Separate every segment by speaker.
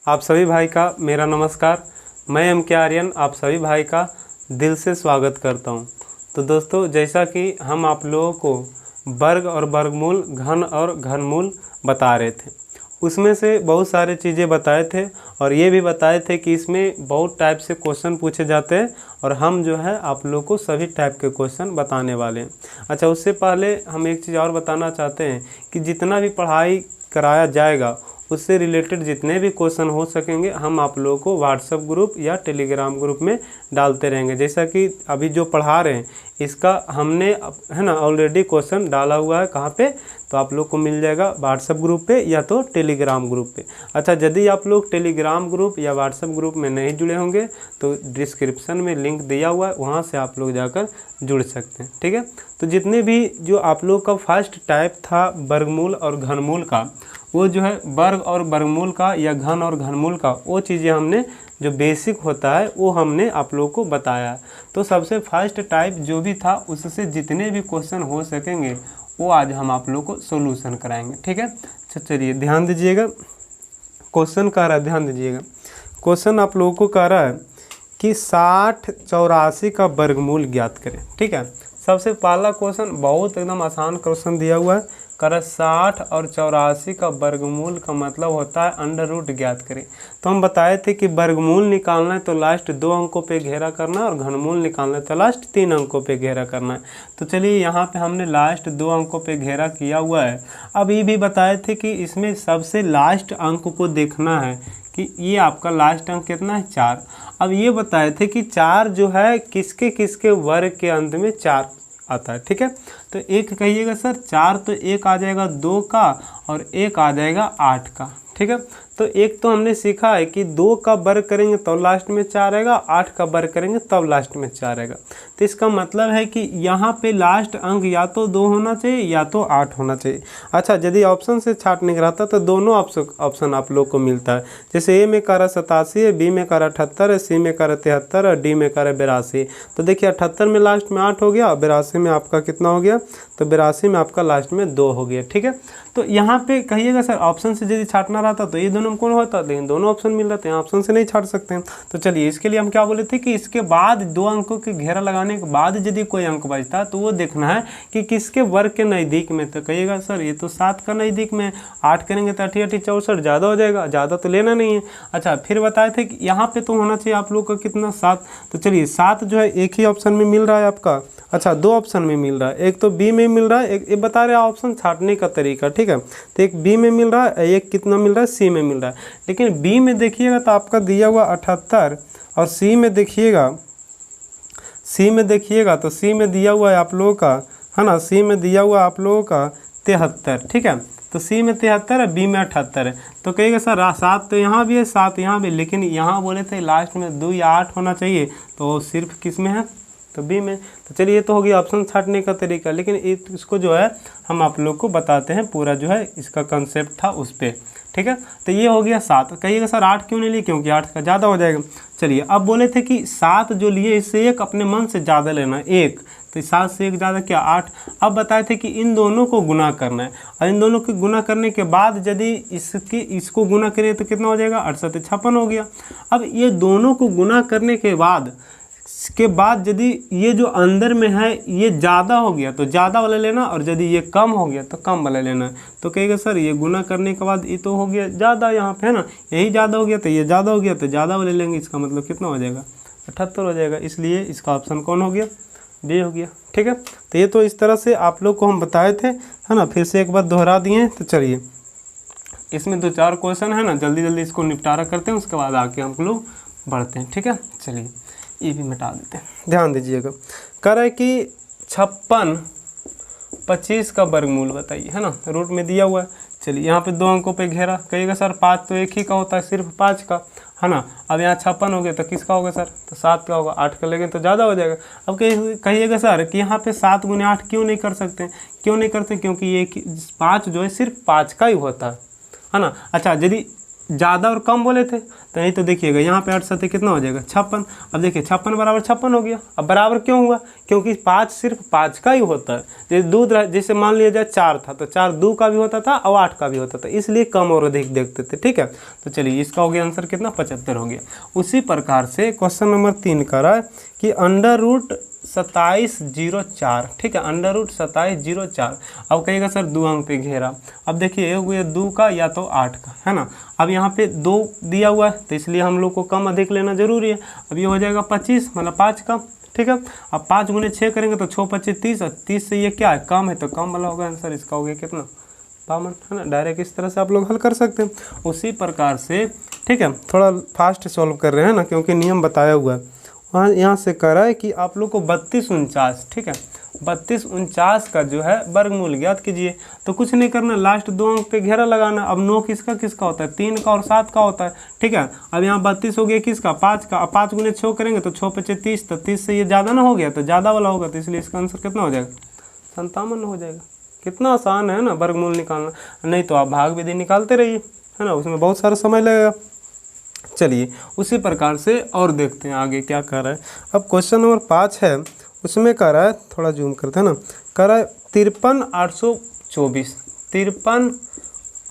Speaker 1: आप सभी भाई का मेरा नमस्कार। मैं एम के आर्यन आप सभी भाई का दिल से स्वागत करता हूं। तो दोस्तों, जैसा कि हम आप लोगों को वर्ग और वर्गमूल, घन और घनमूल बता रहे थे, उसमें से बहुत सारे चीज़ें बताए थे और ये भी बताए थे कि इसमें बहुत टाइप से क्वेश्चन पूछे जाते हैं और हम जो है आप लोग को सभी टाइप के क्वेश्चन बताने वाले हैं। अच्छा, उससे पहले हम एक चीज़ और बताना चाहते हैं कि जितना भी पढ़ाई कराया जाएगा उससे रिलेटेड जितने भी क्वेश्चन हो सकेंगे हम आप लोगों को व्हाट्सएप ग्रुप या टेलीग्राम ग्रुप में डालते रहेंगे। जैसा कि अभी जो पढ़ा रहे हैं इसका हमने है ना ऑलरेडी क्वेश्चन डाला हुआ है। कहाँ पे? तो आप लोग को मिल जाएगा व्हाट्सएप ग्रुप पे या तो टेलीग्राम ग्रुप पे। अच्छा, यदि आप लोग टेलीग्राम ग्रुप या व्हाट्सएप ग्रुप में नहीं जुड़े होंगे तो डिस्क्रिप्शन में लिंक दिया हुआ है, वहाँ से आप लोग जाकर जुड़ सकते हैं। ठीक है, तो जितने भी जो आप लोग का फर्स्ट टाइप था वर्गमूल और घनमूल का, वो जो है वर्ग और वर्गमूल का या घन और घनमूल का, वो चीज़ें हमने जो बेसिक होता है वो हमने आप लोगों को बताया। तो सबसे फर्स्ट टाइप जो भी था उससे जितने भी क्वेश्चन हो सकेंगे वो आज हम आप लोगों को सॉल्यूशन कराएंगे। ठीक है, चलिए ध्यान दीजिएगा। क्वेश्चन कह रहा है, ध्यान दीजिएगा। क्वेश्चन आप लोगों को कह रहा है कि 60 84 का वर्गमूल ज्ञात करें। ठीक है, सबसे पहला क्वेश्चन बहुत एकदम आसान क्वेश्चन दिया हुआ है। कर 60 और 84 का वर्गमूल का मतलब होता है अंडर रूट ज्ञात करें। तो हम बताए थे कि वर्गमूल निकालना है तो लास्ट 2 अंकों पे घेरा करना है और घनमूल निकालना है तो लास्ट 3 अंकों पे घेरा करना है। तो चलिए यहाँ पे हमने लास्ट 2 अंकों पे घेरा किया हुआ है। अब ये भी बताए थे कि इसमें सबसे लास्ट अंक को देखना है कि ये आपका लास्ट अंक कितना है, 4। अब ये बताए थे कि 4 जो है किसके किसके वर्ग के अंत में 4 आता है। ठीक है, तो एक कहिएगा सर 4, तो एक आ जाएगा 2 का और एक आ जाएगा 8 का। ठीक है, तो एक तो हमने सीखा है कि 2 का वर्ग करेंगे तब लास्ट में 4 आएगा, 8 का वर्ग करेंगे तब लास्ट में 4 आएगा। तो इसका मतलब है कि यहाँ पे लास्ट अंक या तो 2 होना चाहिए या तो 8 होना चाहिए। अच्छा, यदि ऑप्शन से छांटने का रहता तो दोनों ऑप्शन आप लोग को मिलता है। जैसे ए में करा 87 है, बी में करा 78 है, सी में करा 73 और डी में करा 82। तो देखिए 78 में लास्ट में 8 हो गया, 82 में आपका कितना हो गया, तो 82 में आपका लास्ट में 2 हो गया। ठीक है, तो यहाँ पे कहिएगा सर ऑप्शन से यदि छांटना रहता तो ये दोनों में कौन होता, लेकिन दोनों ऑप्शन मिल रहे थे, ऑप्शन से नहीं छांट सकते हैं। तो चलिए इसके लिए हम क्या बोले थे कि इसके बाद 2 अंकों के घेरा लगाने के बाद यदि कोई अंक बचता तो वो देखना है कि किसके वर्ग के नज़दीक में। तो कहिएगा सर ये तो 7 का नज़दीक में, 8 करेंगे तो 88 64 ज़्यादा हो जाएगा, ज़्यादा तो लेना नहीं है। अच्छा, फिर बताए थे कि यहाँ पे तो होना चाहिए आप लोग का कितना, 7। तो चलिए 7 जो है एक ही ऑप्शन में मिल रहा है आपका। अच्छा, 2 ऑप्शन में मिल रहा है, एक तो बी में मिल रहा है, एक ये बता रहे ऑप्शन छाटने का तरीका। ठीक है, तो एक बी में मिल रहा है, एक कितना मिल रहा है, सी में मिल रहा है। लेकिन बी में देखिएगा तो आपका दिया हुआ 78 और सी में देखिएगा तो सी में दिया हुआ है आप लोगों का, है ना, सी में दिया हुआ आप लोगों का 73। ठीक है, तो सी में 73 है, बी में 78 है। तो कहिएगा सर 7 तो यहाँ भी है, 7 यहाँ भी, लेकिन यहाँ बोले थे लास्ट में 2 या 8 होना चाहिए, तो सिर्फ किस में है, तो बी में। तो चलिए ये तो हो गया ऑप्शन छाटने का तरीका, लेकिन इसको जो है हम आप लोग को बताते हैं पूरा जो है इसका कंसेप्ट था उस पर। ठीक है, तो ये हो गया 7। कहिएगा सर 8 क्यों नहीं लिए, क्योंकि 8 का ज़्यादा हो जाएगा। चलिए अब बोले थे कि 7 जो लिए इससे एक अपने मन से ज़्यादा लेना, 1, तो 7 से 1 ज़्यादा क्या, 8। अब बताए थे कि इन दोनों को गुना करना है और इन दोनों को गुना करने के बाद यदि इसको गुना करें तो कितना हो जाएगा, 68 56 हो गया। अब ये दोनों को गुना करने के बाद यदि ये जो अंदर में है ये ज़्यादा हो गया तो ज़्यादा वाला लेना, और यदि ये कम हो गया तो कम वाला लेना। तो कहेगा सर ये गुना करने के बाद ये तो हो गया ज़्यादा, यहाँ पे है ना, यही ज़्यादा हो गया तो ये ज़्यादा हो गया, तो ज़्यादा वाले लेंगे, इसका मतलब कितना हो जाएगा, 78 हो जाएगा। इसलिए इसका ऑप्शन कौन हो गया, बी हो गया। ठीक है, तो ये तो इस तरह से आप लोग को हम बताए थे, है ना, फिर से एक बार दोहरा दिए। तो चलिए इसमें 2-4 क्वेश्चन है ना, जल्दी जल्दी इसको निपटारा करते हैं, उसके बाद आके हम लोग बढ़ते हैं। ठीक है, चलिए ये भी मिटा देते हैं, ध्यान दीजिएगा। कह रहा है कि 56 25 का वर्गमूल बताइए, है ना, रूट में दिया हुआ है। चलिए यहाँ पे 2 अंकों पे घेरा, कहिएगा सर 5 तो एक ही का होता है, सिर्फ 5 का, है ना। अब यहाँ 56 हो गया तो किसका होगा सर, तो 7 का होगा, 8 का लेंगे तो ज़्यादा हो जाएगा। अब कहिएगा सर कि यहाँ पे 7 × 8 क्यों नहीं कर सकते, क्यों नहीं करते, क्योंकि ये 5 जो है सिर्फ 5 का ही होता है ना। अच्छा, यदि ज़्यादा और कम बोले थे, तो नहीं तो देखिएगा यहाँ पे 8 सत्ते कितना हो जाएगा 56। अब देखिए 56 बराबर 56 हो गया। अब बराबर क्यों हुआ? क्योंकि 5 सिर्फ 5 का ही होता है। जैसे दूध जैसे मान लिया जाए 4 था तो 4 2 का भी होता था और 8 का भी होता था, इसलिए कम और अधिक देखते थे। ठीक है, तो चलिए इसका हो गया आंसर कितना 75 हो गया। उसी प्रकार से क्वेश्चन नंबर 3 कह रहा है कि अंडर रूट 2704। ठीक है, अंडर रूट 2704। अब कहिएगा सर 2 अंक पे घेरा। अब देखिए एक हुआ 2 का या तो 8 का, है ना। अब यहाँ पे 2 दिया हुआ है तो इसलिए हम लोग को कम अधिक लेना जरूरी है। अब ये हो जाएगा 25 मतलब 5 का। ठीक है, अब 5 गुने 6 करेंगे तो 6 25 30 और 30 से ये क्या है कम है, तो कम वाला होगा आंसर। इसका हो गया कितना 52, है ना। डायरेक्ट इस तरह से आप लोग हल कर सकते हैं। उसी प्रकार से ठीक है, थोड़ा फास्ट सॉल्व कर रहे हैं ना, क्योंकि नियम बताया हुआ है। वहाँ यहाँ से कह रहा है कि आप लोग को 32 49, ठीक है, 32 49 का जो है वर्गमूल ज्ञात कीजिए। तो कुछ नहीं करना, लास्ट 2 अंक पे घेरा लगाना। अब 9 किसका किसका होता है? 3 का और 7 का होता है। ठीक है, अब यहाँ 32 हो गया किसका 5 का। अब 5 गुने 6 करेंगे तो 6 25 30, तो 30 से ये ज़्यादा ना हो गया तो ज़्यादा वाला होगा, तो इसलिए इसका आंसर कितना हो जाएगा 57 हो जाएगा। कितना आसान है ना वर्गमूल निकालना। नहीं तो आप भाग विधि निकालते रहिए, है ना, उसमें बहुत सारा समय लगेगा। चलिए उसी प्रकार से और देखते हैं आगे क्या कर रहा है। अब क्वेश्चन नंबर 5 है, उसमें कह रहा है, थोड़ा जूम करते हैं ना, कह रहा है 53 824। 53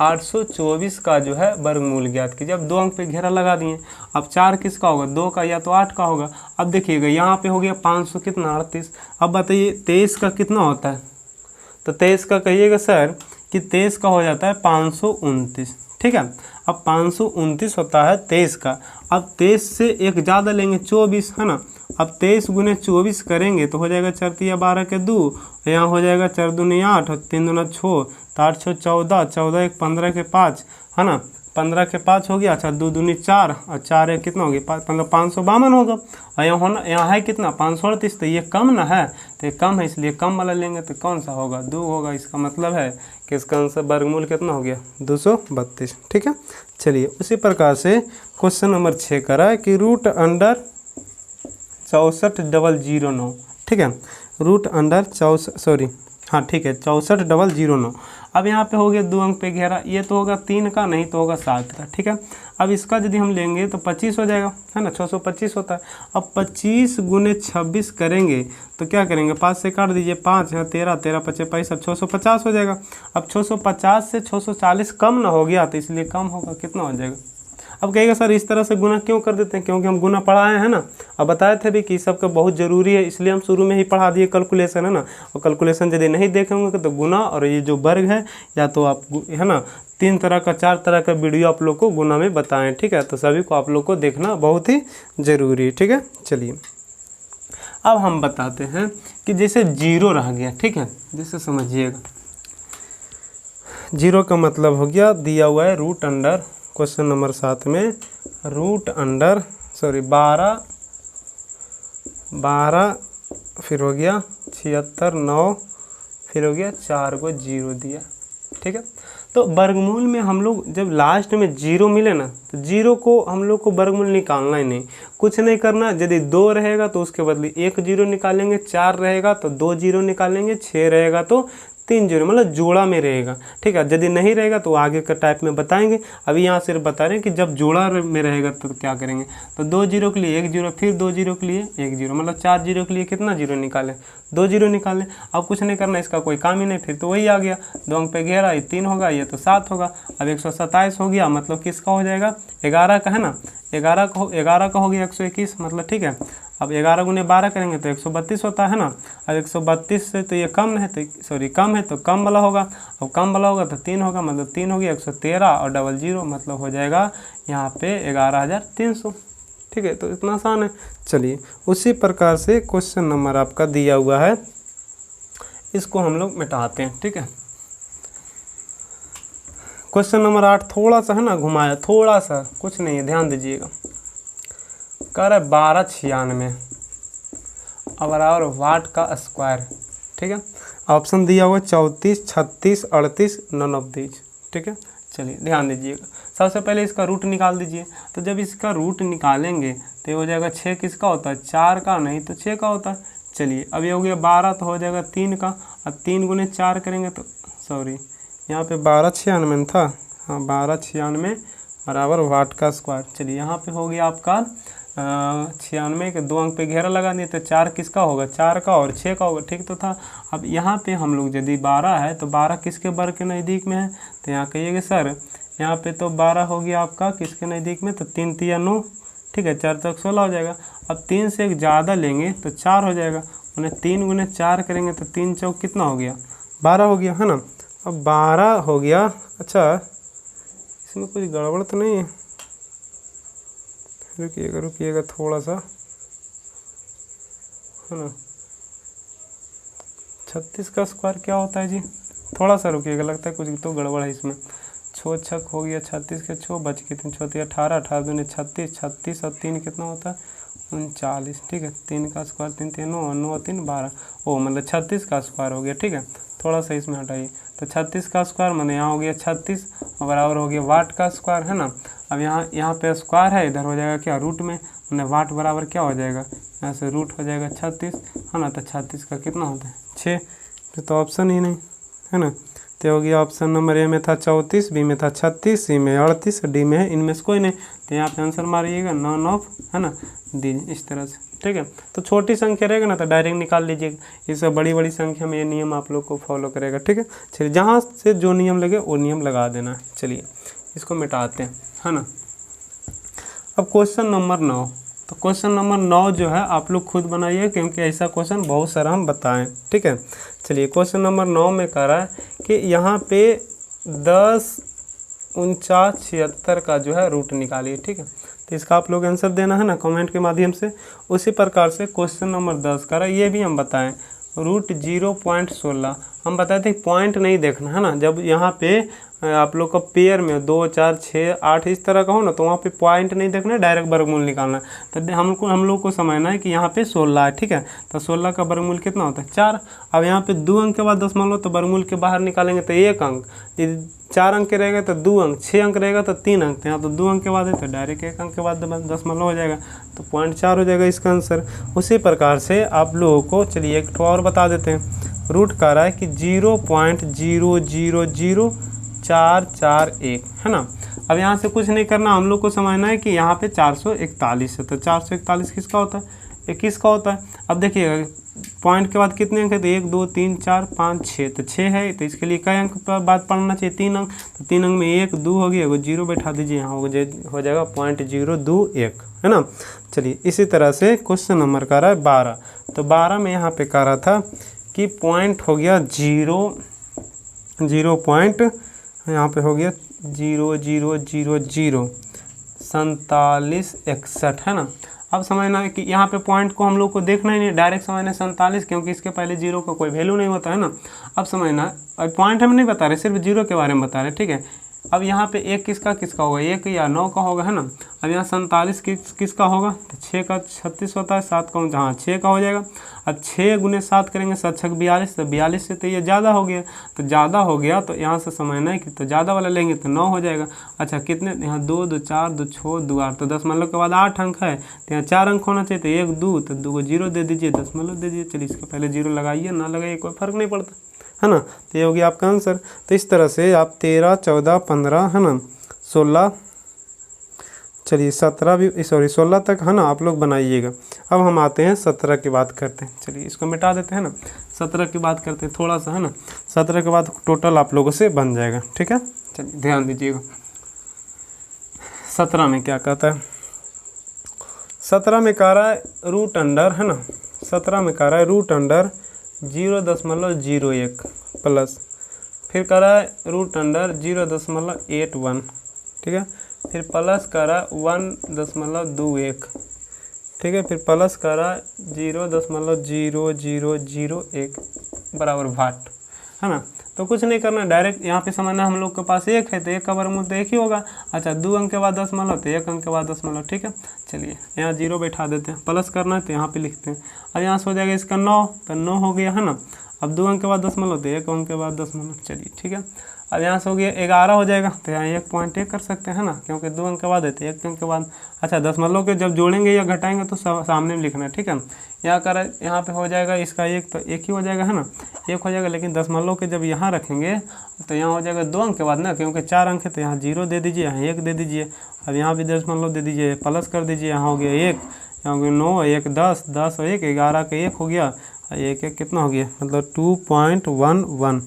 Speaker 1: 824 का जो है वर्गमूल ज्ञात कीजिए। अब 2 अंक पे घेरा लगा दिए। अब 4 किसका होगा? 2 का या तो 8 का होगा। अब देखिएगा यहाँ पे हो गया 500 कितना 38। अब बताइए 23 का कितना होता है? तो 23 का कहिएगा सर कि 23 का हो जाता है 529। ठीक है, अब 529 होता है 23 का। अब 23 से एक ज़्यादा लेंगे 24, है ना। अब 23 गुने 24 करेंगे तो हो जाएगा 4 तिया 12 के 2, यहाँ हो जाएगा 4 दूनी 8 और 3 दूना 6, तो 8 6 14, 14 1 15 के 5, है ना, 15 के 5 हो गया। अच्छा 2 दूनी 4 और 4 1 कितना हो गया मतलब 552 होगा। और यहाँ होना यहाँ है कितना 538, तो ये कम ना है, तो ये कम है इसलिए कम वाला लेंगे। तो कौन सा होगा? 2 होगा। इसका मतलब है कि इसका आंसर वर्गमूल कितना हो गया 232। ठीक है, चलिए उसी प्रकार से क्वेश्चन नंबर 6 करा है कि रूट अंडर 64,009। ठीक है, रूट अंडर 64,009। अब यहाँ पे हो गया 2 अंक पे घेरा। ये तो होगा 3 का, नहीं तो होगा 7 का। ठीक है, अब इसका यदि हम लेंगे तो 25 हो जाएगा, है ना, 625 होता है। अब 25 गुने 26 करेंगे तो क्या करेंगे 5 से काट दीजिए, 5 यहाँ 13 13 25 पैंसठ 650 हो जाएगा। अब 650 से 640 कम ना हो गया तो इसलिए कम होगा, कितना हो जाएगा? अब कहेगा सर इस तरह से गुना क्यों कर देते हैं? क्योंकि हम गुना पढ़ाए हैं ना, अब बताए थे भी कि सबका बहुत ज़रूरी है, इसलिए हम शुरू में ही पढ़ा दिए कैलकुलेशन, है ना। और कैलकुलेशन यदि नहीं देखेंगे तो गुना और ये जो वर्ग है, या तो आप, है ना, 3 तरह का 4 तरह का वीडियो आप लोग को गुना में बताएं। ठीक है, तो सभी को आप लोग को देखना बहुत ही ज़रूरी है। ठीक है, चलिए अब हम बताते हैं कि जैसे 0 रह गया। ठीक है, जैसे समझिएगा 0 का मतलब हो गया दिया हुआ है रूट अंडर, क्वेश्चन नंबर 7 में रूट अंडर 12 फिर हो गया 76 9 फिर हो गया 4 को 0 दिया। ठीक है, तो वर्गमूल में हम लोग जब लास्ट में 0 मिले ना, तो 0 को हम लोग को वर्गमूल निकालना ही नहीं, कुछ नहीं करना। यदि 2 रहेगा तो उसके बदले 1 0 निकालेंगे, 4 रहेगा तो 2 0 निकालेंगे, 6 रहेगा तो 3 0, मतलब जोड़ा में रहेगा। ठीक है, यदि नहीं रहेगा तो आगे का टाइप में बताएंगे। अभी यहाँ सिर्फ बता रहे हैं कि जब जोड़ा में रहेगा तो क्या करेंगे। तो 2 0 के लिए 1 0, फिर 2 0 के लिए 1 0, मतलब 4 0 के लिए कितना 0 निकालें? 2 0 निकालें। अब कुछ नहीं करना, इसका कोई काम ही नहीं, फिर तो वही आ गया 2 अंक पे घेरा, ये 3 होगा, ये तो 7 होगा। अब 127 हो गया, मतलब किसका हो जाएगा 11 का, है ना। 11 का हो गया 121, मतलब ठीक है। अब 11 गुने 12 करेंगे तो 132 होता है ना। अब 132 से तो ये कम है, तो सॉरी कम है तो कम वाला होगा। अब कम वाला होगा तो 3 होगा, मतलब 3 हो गया 113 और 00, मतलब हो जाएगा यहाँ पे 11,300। ठीक है, तो इतना आसान है। चलिए उसी प्रकार से क्वेश्चन नंबर आपका दिया हुआ है, इसको हम लोग मिटाते हैं। ठीक है, क्वेश्चन नंबर 8 थोड़ा सा है ना घुमाया, थोड़ा सा, कुछ नहीं है, ध्यान दीजिएगा। कह रहा है 1296 और वाट का स्क्वायर। ठीक है, ऑप्शन दिया हुआ 34 36 38 नन ऑफ दीज। ठीक है, चलिए ध्यान दीजिएगा। सबसे पहले इसका रूट निकाल दीजिए। तो जब इसका रूट निकालेंगे तो ये हो जाएगा 6 किसका होता है? 4 का, नहीं तो 6 का होता है। चलिए अब ये हो गया 12, तो हो जाएगा 3 का, और 3 गुने 4 करेंगे तो, सॉरी यहाँ पे 1296 था, हाँ 1296 बराबर वाट का स्क्वायर। चलिए यहाँ पे हो गया आपका 96 के 2 अंक पे घेरा लगा दिए, तो 4 किसका होगा, 4 का और 6 का होगा, ठीक तो था। अब यहाँ पे हम लोग यदि 12 है तो 12 किसके वर्ग के नज़दीक में है, तो यहाँ कहिएगा सर यहाँ पे तो 12 हो गया आपका किसके नज़दीक में, तो 3 तिया 9, ठीक है, 4 तक 16 हो जाएगा। अब 3 से एक ज़्यादा लेंगे तो 4 हो जाएगा, उन्हें 3 गुने 4 करेंगे तो 3 चौक कितना हो गया, 12 हो गया, है ना। अब 12 हो गया। अच्छा इसमें कुछ गड़बड़ तो नहीं है, रुकिएगा थोड़ा सा, है ना। 36 का स्क्वायर क्या होता है जी, थोड़ा सा रुकिएगा, लगता है कुछ तो गड़बड़ है इसमें। 6 छक हो गया 36 के 6 बच के 3 चौथी 18, 18 दूनी 36, 36 और 3 कितना होता है 39, ठीक है। 3 का स्क्वायर 3 3 9 और 9 और 3 12, ओ मतलब 36 का स्क्वायर हो गया, ठीक है। थोड़ा सा इसमें हटाइए, तो 36 का स्क्वायर मैंने यहाँ हो गया 36 और बराबर हो गया वाट का स्क्वायर, है ना। अब यहाँ पे स्क्वायर है, इधर हो जाएगा क्या रूट में, मैंने वाट बराबर क्या हो जाएगा, यहाँ से रूट हो जाएगा 36, है ना। तो 36 का कितना होता है 6, तो ऑप्शन ही नहीं, है ना। तो हो गया ऑप्शन नंबर ए में था 34, बी में था 36, सी में 38, डी में है इनमें से कोई नहीं। तो यहाँ पे आंसर मारिएगा नॉन ऑफ, है ना, डी, इस तरह से, ठीक है। तो छोटी संख्या रहेगा ना तो डायरेक्ट निकाल लीजिएगा, इससे बड़ी संख्या में ये नियम आप लोग को फॉलो करेगा, ठीक है। चलिए जहाँ से जो नियम लगे वो नियम लगा देना है। चलिए इसको मिटाते हैं, है ना। अब क्वेश्चन नंबर 9, तो क्वेश्चन नंबर 9 जो है आप लोग खुद बनाइए, क्योंकि ऐसा क्वेश्चन बहुत सारा हम बताएं, ठीक है। चलिए क्वेश्चन नंबर 9 में कह रहा है कि यहाँ पे 10 49 76 का जो है रूट निकालिए, ठीक है। तो इसका आप लोग आंसर देना है ना कमेंट के माध्यम से। उसी प्रकार से क्वेश्चन नंबर 10 कह रहा है, ये भी हम बताएं रूट 0.16, हम बताए थे पॉइंट नहीं देखना, है ना। जब यहाँ पे आप लोग का पेयर में 2 4 6 8 इस तरह का हो ना, तो वहाँ पे पॉइंट नहीं देखना है, डायरेक्ट वर्गमूल निकालना है। तो हम लोग को समझना है कि यहाँ पे 16 है, ठीक है। तो 16 का वर्गमूल कितना होता है 4। अब यहाँ पे 2 अंक के बाद दशमलव, तो वर्गमूल के बाहर निकालेंगे तो 1 अंक, यदि 4 अंक के रहेगा तो 2 अंक, 6 अंक रहेगा तो 3 अंक, तो यहाँ तो 2 अंक के बाद है तो डायरेक्ट 1 अंक के बाद दशमलव हो जाएगा, तो 0.4 हो जाएगा इसका आंसर। उसी प्रकार से आप लोगों को चलिए एक और बता देते हैं, रूट कह रहा है कि 0.000441, है ना। अब यहाँ से कुछ नहीं करना, हम लोग को समझना है कि यहाँ पे 441 है, तो 441 किसका होता है 21 का होता है। अब देखिएगा पॉइंट के बाद कितने अंक है, तो 1 2 3 4 5 6, तो 6 है, तो इसके लिए कई अंक पर बात पढ़ना चाहिए 3 अंक, तो 3 अंक में 1 2 हो गया, 0 बैठा दीजिए, यहाँ हो जाएगा 0.021, है ना। चलिए इसी तरह से क्वेश्चन नंबर का रहा है 12, तो 12 में यहाँ पे कह रहा था कि पॉइंट हो गया 0 पॉइंट, यहाँ पे हो गया 0.004761, है ना। अब समझना है कि यहाँ पे पॉइंट को हम लोग को देखना ही नहीं, डायरेक्ट समझना है 47, क्योंकि इसके पहले 0 का कोई वैल्यू नहीं होता है ना। अब समझना, अब पॉइंट हम नहीं बता रहे, सिर्फ 0 के बारे में बता रहे, ठीक है। अब यहाँ पे 1 किसका होगा, 1 या 9 का होगा, है ना। अब यहाँ 47 किसका होगा, तो 6 का 36 होता है, 7 का हाँ 6 का हो जाएगा। अब 6 गुने 7 करेंगे 7 6 42, तो 42 से तो ये ज़्यादा हो गया, तो ज़्यादा हो गया तो यहाँ से समझना है कि तो ज़्यादा वाला लेंगे तो 9 हो जाएगा। अच्छा कितने, यहाँ 2 2 4 2 6 2 8, तो दशमलव के बाद 8 अंक है, तो यहाँ 4 अंक होना चाहिए, तो 1 2, तो 2 को 0 दे दीजिए, दशमलव दे दीजिए। चलिए इसके पहले 0 लगाइए ना लगाइए कोई फ़र्क नहीं पड़ता, है ना। तो ये हो गया आपका आंसर। तो इस तरह से आप 13 14 15, है ना, 16, चलिए 17 भी, सॉरी 16 तक, है ना, आप लोग बनाइएगा। अब हम आते हैं 17 की बात करते हैं, चलिए इसको मिटा देते हैं ना, 17 की बात करते हैं थोड़ा सा, है ना। 17 के बाद टोटल आप लोगों से बन जाएगा, ठीक है। चलिए ध्यान दीजिएगा 17 में क्या कहता है, 17 में कह रहा है रूट अंडर, है ना, 17 में कह रहा है रूट अंडर 0.01 प्लस, फिर कह रहा है रूट अंडर 0.81, ठीक है, फिर प्लस कर रहा है 1.21, ठीक है, फिर प्लस कर रहा है 0.0001 बराबर वाट, है ना। तो कुछ नहीं करना, डायरेक्ट यहाँ पे समझना हम लोग के पास 1 है तो 1 का वर्गमूल तो 1 ही होगा। अच्छा 2 अंक के बाद दशमलव, तो 1 अंक के बाद दशमलव, ठीक है। चलिए यहाँ 0 बैठा देते हैं, प्लस करना है तो यहाँ पे लिखते हैं। अब यहाँ से हो जाएगा इसका 9, तो 9 हो गया, है ना। अब 2 अंक के बाद दशमलव, तो 1 अंक के बाद दशमलव, चलिए ठीक है। अब यहाँ से हो गया 11 हो जाएगा, तो यहाँ 1.1 कर सकते हैं ना, क्योंकि 2 अंक के बाद देते हैं 1 अंक के बाद। अच्छा, दशमलव के जब जोड़ेंगे या घटाएंगे तो सामने में लिखना है, ठीक है। यहाँ पे हो जाएगा इसका 1, तो 1 ही हो जाएगा, है ना, 1 हो जाएगा। लेकिन दशमलव के जब यहाँ रखेंगे तो यहाँ हो जाएगा 2 अंक के बाद ना, क्योंकि 4 अंक है, तो यहाँ 0 दे दीजिए, यहाँ 1 दे दीजिए। अब यहाँ भी दशमलव दे दीजिए, प्लस कर दीजिए, यहाँ हो गया 1, यहाँ हो गया 9, 1 10, 10 और 1 11 का 1 हो गया, 1 1 कितना हो गया, मतलब 2.11,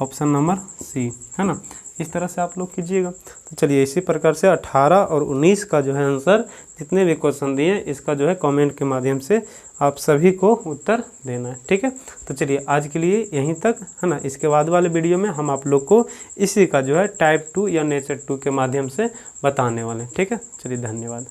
Speaker 1: ऑप्शन नंबर सी, है ना। इस तरह से आप लोग कीजिएगा। तो चलिए इसी प्रकार से 18 और 19 का जो है आंसर, जितने भी क्वेश्चन दिए इसका जो है कमेंट के माध्यम से आप सभी को उत्तर देना है, ठीक है। तो चलिए आज के लिए यहीं तक, है ना। इसके बाद वाले वीडियो में हम आप लोग को इसी का जो है टाइप 2 या नेचर 2 के माध्यम से बताने वाले हैं, ठीक है। चलिए धन्यवाद।